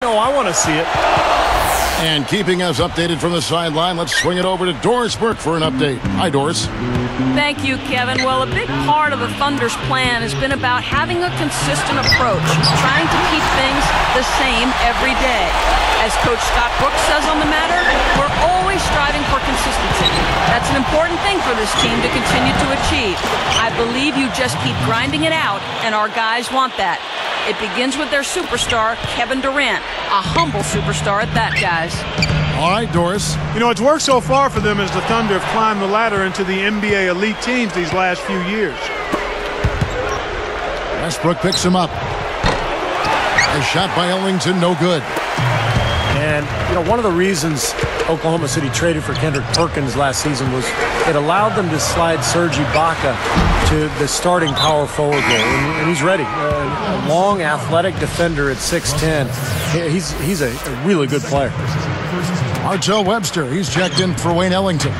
No, I want to see it. And keeping us updated from the sideline, let's swing it over to Doris Burke for an update. Hi, Doris. Thank you, Kevin. Well, a big part of the Thunder's plan has been about having a consistent approach, trying to keep things the same every day. As Coach Scott Brooks says on the matter, we're always striving for consistency. That's an important thing for this team to continue to achieve. I believe you just keep grinding it out, and our guys want that. It begins with their superstar, Kevin Durant. A humble superstar at that, guys. All right, Doris. You know, it's worked so far for them as the Thunder have climbed the ladder into the NBA elite teams these last few years. Westbrook picks him up. A shot by Ellington, no good. And, you know, one of the reasons Oklahoma City traded for Kendrick Perkins last season was it allowed them to slide Serge Ibaka to the starting power forward role. And he's ready. A long, athletic defender at 6'10". He's a really good player. Artell Webster, he's checked in for Wayne Ellington.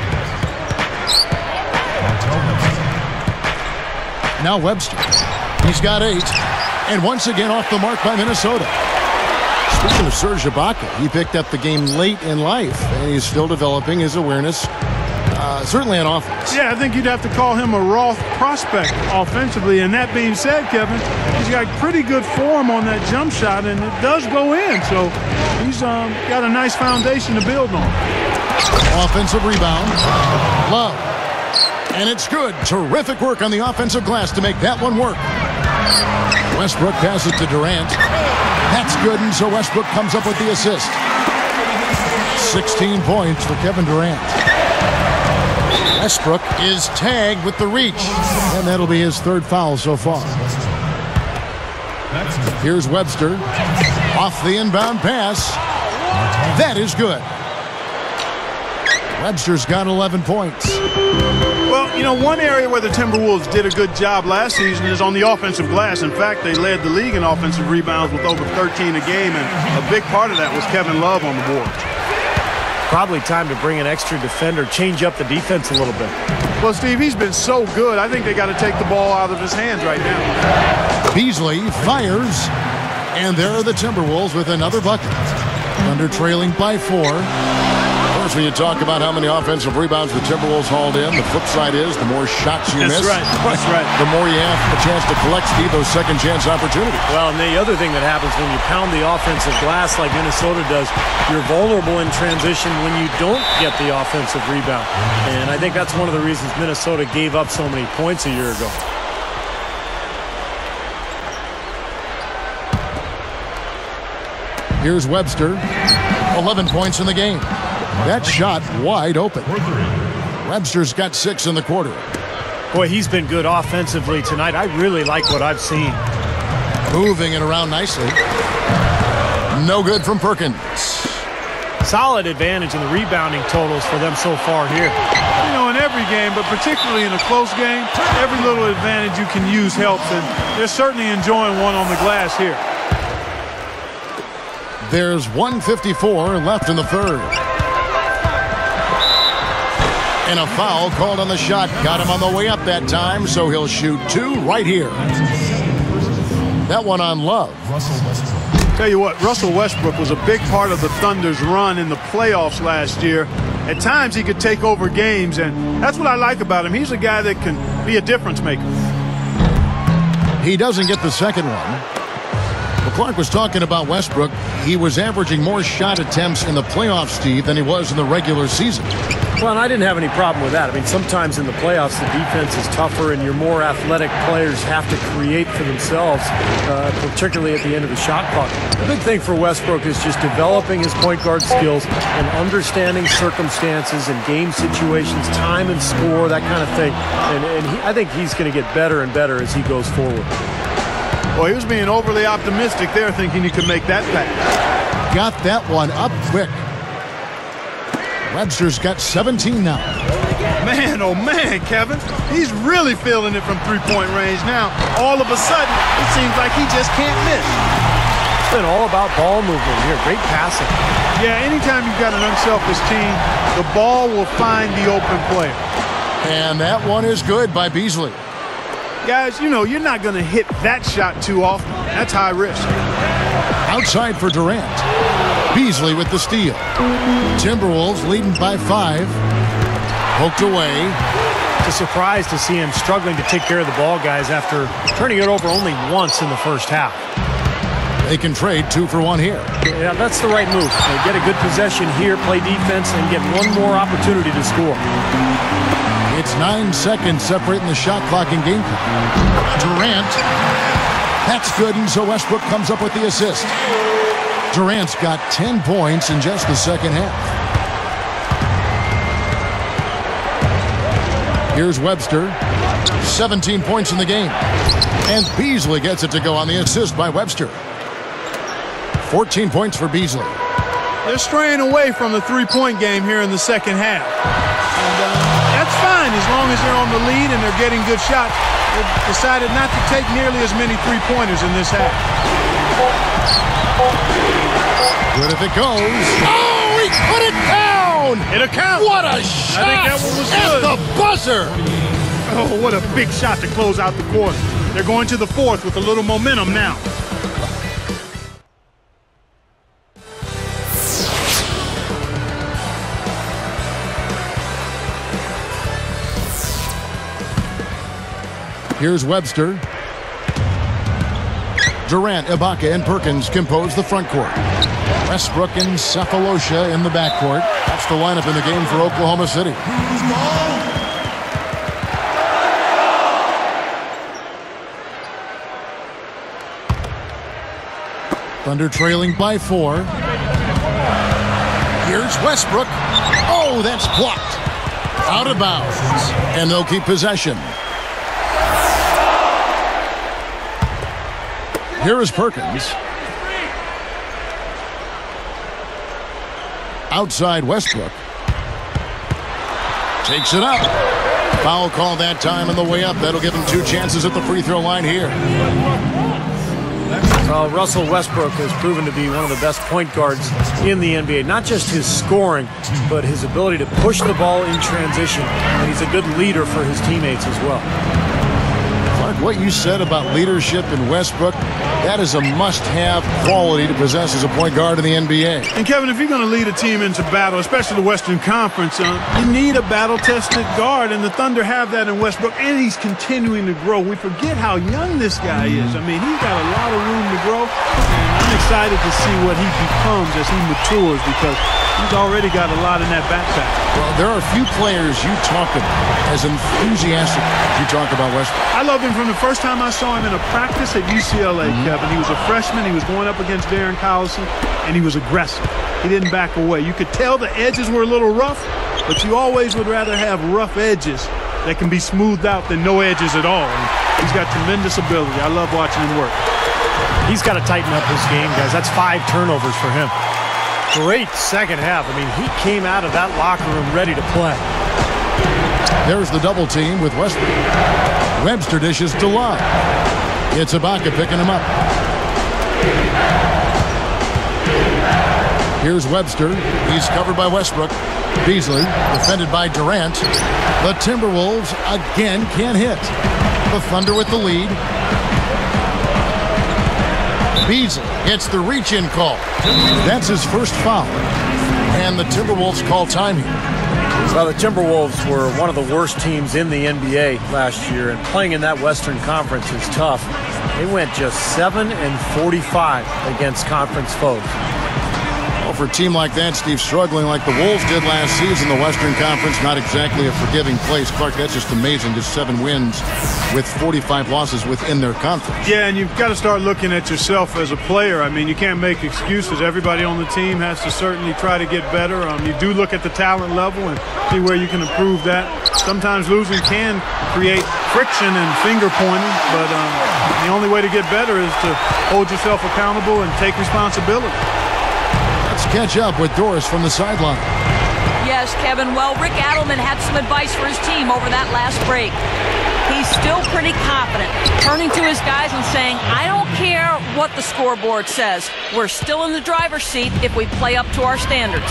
Now Webster. He's got 8. And once again off the mark by Minnesota. Speaking of Serge Ibaka, he picked up the game late in life, and he's still developing his awareness, certainly on offense. Yeah, I think you'd have to call him a raw prospect offensively. And that being said, Kevin, he's got pretty good form on that jump shot, and it does go in. So he's got a nice foundation to build on. Offensive rebound. Love. And it's good. Terrific work on the offensive glass to make that one work. Westbrook passes to Durant. That's good, and so Westbrook comes up with the assist. 16 points for Kevin Durant. Westbrook is tagged with the reach, and that'll be his 3rd foul so far. Here's Webster. Off the inbound pass. That is good. Webster's got 11 points. Well, you know, one area where the Timberwolves did a good job last season is on the offensive glass. In fact, they led the league in offensive rebounds with over 13 a game, and a big part of that was Kevin Love on the board. Probably time to bring an extra defender, change up the defense a little bit. Well, Steve, he's been so good. I think they got to take the ball out of his hands right now. Beasley fires, and there are the Timberwolves with another bucket. Thunder trailing by 4. When you talk about how many offensive rebounds the Timberwolves hauled in, the flip side is the more shots you miss. That's right. The more you have a chance to collect, Steve, those second chance opportunities. Well, and the other thing that happens when you pound the offensive glass like Minnesota does, you're vulnerable in transition when you don't get the offensive rebound. And I think that's one of the reasons Minnesota gave up so many points a year ago. Here's Webster. 11 points in the game. That shot wide open. Webster's got 6 in the quarter. Boy, he's been good offensively tonight. I really like what I've seen. Moving it around nicely. No good from Perkins. Solid advantage in the rebounding totals for them so far here. You know, in every game, but particularly in a close game, every little advantage you can use helps, and they're certainly enjoying one on the glass here. There's 1:54 left in the 3rd. And a foul called on the shot. Got him on the way up that time, so he'll shoot 2 right here. That one on Love. Tell you what, Russell Westbrook was a big part of the Thunder's run in the playoffs last year. At times he could take over games, and that's what I like about him. He's a guy that can be a difference maker. He doesn't get the second one. Well, Clark was talking about Westbrook. He was averaging more shot attempts in the playoffs, Steve, than he was in the regular season. Well, and I didn't have any problem with that. I mean, sometimes in the playoffs, the defense is tougher and your more athletic players have to create for themselves, particularly at the end of the shot clock. The big thing for Westbrook is just developing his point guard skills and understanding circumstances and game situations, time and score, that kind of thing. And I think he's going to get better and better as he goes forward. Well, he was being overly optimistic there, thinking he could make that pass. Got that one up quick. Webster's got 17 now. Man, oh man, Kevin. He's really feeling it from three-point range now. All of a sudden, it seems like he just can't miss. It's been all about ball movement here. Great passing. Yeah, anytime you've got an unselfish team, the ball will find the open player. And that one is good by Beasley. guys, you know, you're not going to hit that shot too often. That's high risk. Outside for Durant. Beasley with the steal. Timberwolves leading by 5. Poked away. It's a surprise to see him struggling to take care of the ball, guys, after turning it over only once in the first half. They can trade 2 for 1 here. Yeah, that's the right move. They get a good possession here, play defense, and get one more opportunity to score. It's 9 seconds separating the shot clock and game clock. Durant. That's good, and so Westbrook comes up with the assist. Durant's got 10 points in just the second half. Here's Webster. 17 points in the game. And Beasley gets it to go on the assist by Webster. 14 points for Beasley. They're straying away from the three-point game here in the second half. And that's fine as long as they're on the lead and they're getting good shots. They've decided not to take nearly as many three-pointers in this half. Good if it goes. Oh, he put it down! It'll count. What a shot! I think that one was at good. The buzzer! Oh, what a big shot to close out the quarter. They're going to the fourth with a little momentum now. Here's Webster. Durant, Ibaka, and Perkins compose the front court. Westbrook and Cephalosha in the backcourt. That's the lineup in the game for Oklahoma City. Thunder trailing by 4. Here's Westbrook. Oh, that's blocked. Out of bounds. And they'll keep possession. Here is Perkins. Outside Westbrook. Takes it up. Foul call that time on the way up. That'll give him 2 chances at the free throw line here. Russell Westbrook has proven to be one of the best point guards in the NBA. Not just his scoring, but his ability to push the ball in transition. And he's a good leader for his teammates as well. Clark, what you said about leadership in Westbrook, that is a must-have quality to possess as a point guard in the NBA. And Kevin, if you're going to lead a team into battle, especially the Western Conference, you need a battle-tested guard, and the Thunder have that in Westbrook, and he's continuing to grow. We forget how young this guy is. I mean, he's got a lot of room to grow, and I'm excited to see what he becomes as he matures because he's already got a lot in that backpack. Well, there are a few players you talk about as enthusiastic as you talk about Westbrook. I loved him from the first time I saw him in a practice at UCLA, Kevin. He was a freshman. He was going up against Darren Collison, and he was aggressive. He didn't back away. You could tell the edges were a little rough, but you always would rather have rough edges that can be smoothed out than no edges at all. And he's got tremendous ability. I love watching him work. He's got to tighten up his game, guys. That's 5 turnovers for him. Great second half. I mean, he came out of that locker room ready to play. There's the double team with Westbrook. Webster dishes to Love. It's Ibaka picking him up. Here's Webster. He's covered by Westbrook. Beasley defended by Durant. The Timberwolves again can't hit. The Thunder with the lead. Beasley gets the reach-in call. That's his first foul. And the Timberwolves call time here. Well, the Timberwolves were one of the worst teams in the NBA last year, and playing in that Western Conference is tough. They went just 7-45 against conference foes. Well, for a team like that, Steve, struggling like the Wolves did last season, the Western Conference, not exactly a forgiving place. Clark, that's just amazing. Just 7 wins with 45 losses within their conference. Yeah, and you've got to start looking at yourself as a player. I mean, you can't make excuses. Everybody on the team has to certainly try to get better. You do look at the talent level and see where you can improve that. Sometimes losing can create friction and finger pointing, but the only way to get better is to hold yourself accountable and take responsibility. Let's catch up with Doris from the sideline. Yes, Kevin. Well, Rick Adelman had some advice for his team over that last break. He's still pretty confident, turning to his guys and saying, I don't care what the scoreboard says. We're still in the driver's seat if we play up to our standards.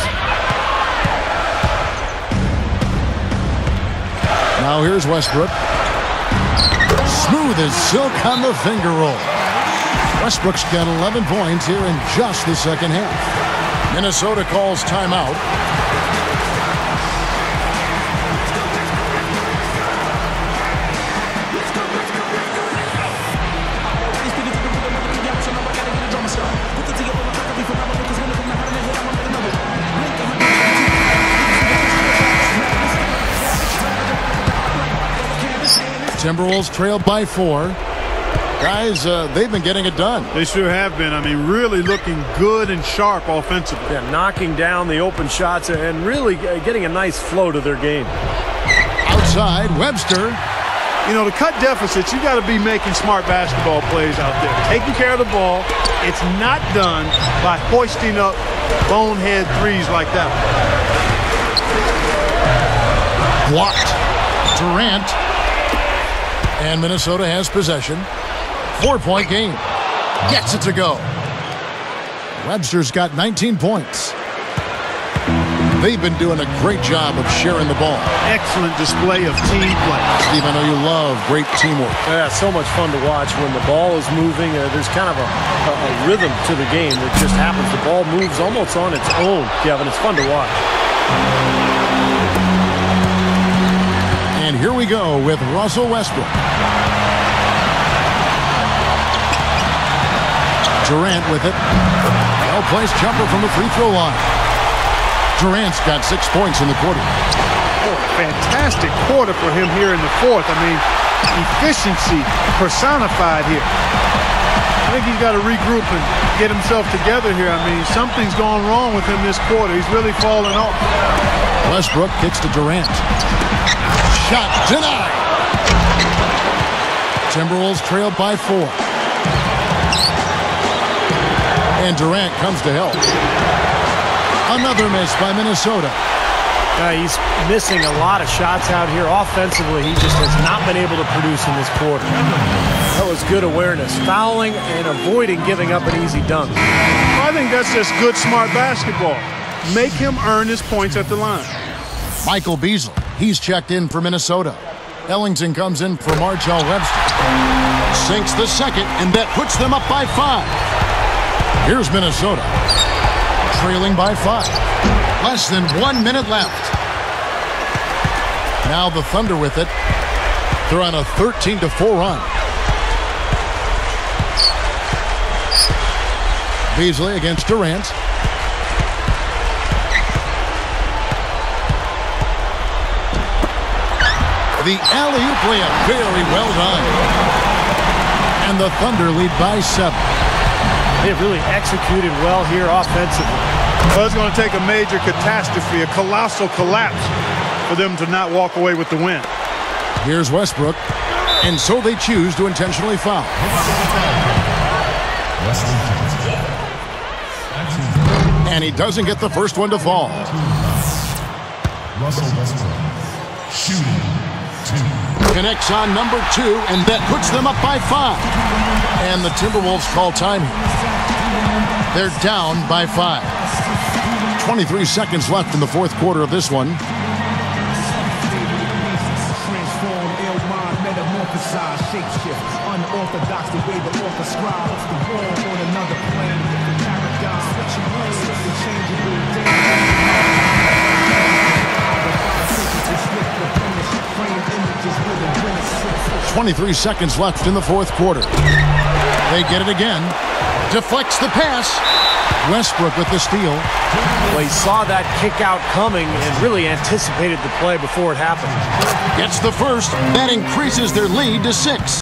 Now here's Westbrook. Smooth as silk on the finger roll. Westbrook's got 11 points here in just the second half. Minnesota calls timeout. Timberwolves trailed by 4. Guys, they've been getting it done. They sure have been. I mean, really looking good and sharp offensively. Yeah, knocking down the open shots and really getting a nice flow to their game. Outside, Webster. You know, to cut deficits, you got to be making smart basketball plays out there. Taking care of the ball. It's not done by hoisting up bonehead threes like that. Blocked. Durant. And Minnesota has possession. 4-point game. Gets it to go. Webster's got 19 points. They've been doing a great job of sharing the ball. Excellent display of team play. Steve, I know you love great teamwork. Yeah, so much fun to watch when the ball is moving. There's kind of a rhythm to the game that just happens. The ball moves almost on its own, Kevin. It's fun to watch. And here we go with Russell Westbrook. Durant with it. Well-placed jumper from the free throw line. Durant's got 6 points in the quarter. Oh, fantastic quarter for him here in the fourth. I mean, efficiency personified here. I think he's got to regroup and get himself together here. I mean, something's gone wrong with him this quarter. He's really fallen off. Westbrook kicks to Durant. Shot denied. Timberwolves trailed by 4. And Durant comes to help. Another miss by Minnesota. He's missing a lot of shots out here. Offensively, he just has not been able to produce in this quarter. That was good awareness. Fouling and avoiding giving up an easy dunk. I think that's just good, smart basketball. Make him earn his points at the line. Michael Beasley, he's checked in for Minnesota. Ellington comes in for Marjol Webster. Sinks the second, and that puts them up by 5. Here's Minnesota, trailing by 5. Less than 1 minute left. Now the Thunder with it. They're on a 13-4 run. Beasley against Durant. The alley-oop layup, very well done. And the Thunder lead by 7. They've really executed well here offensively. Well, it's going to take a major catastrophe, a colossal collapse for them to not walk away with the win. Here's Westbrook, and so they choose to intentionally foul. And he doesn't get the first one to fall. Russell Westbrook, shooting 2. Connects on number 2, and that puts them up by 5. And the Timberwolves call time here. They're down by 5. 23 seconds left in the fourth quarter of this one. Transform, ill mind, metamorphosize, shapeshift, unorthodox, the way the author scribes, the world on another plane, the paradigm, switching words, the changeable day. 23 seconds left in the fourth quarter. They get it again. Deflects the pass. Westbrook with the steal. Well, he saw that kick out coming and really anticipated the play before it happened. Gets the first. That increases their lead to 6.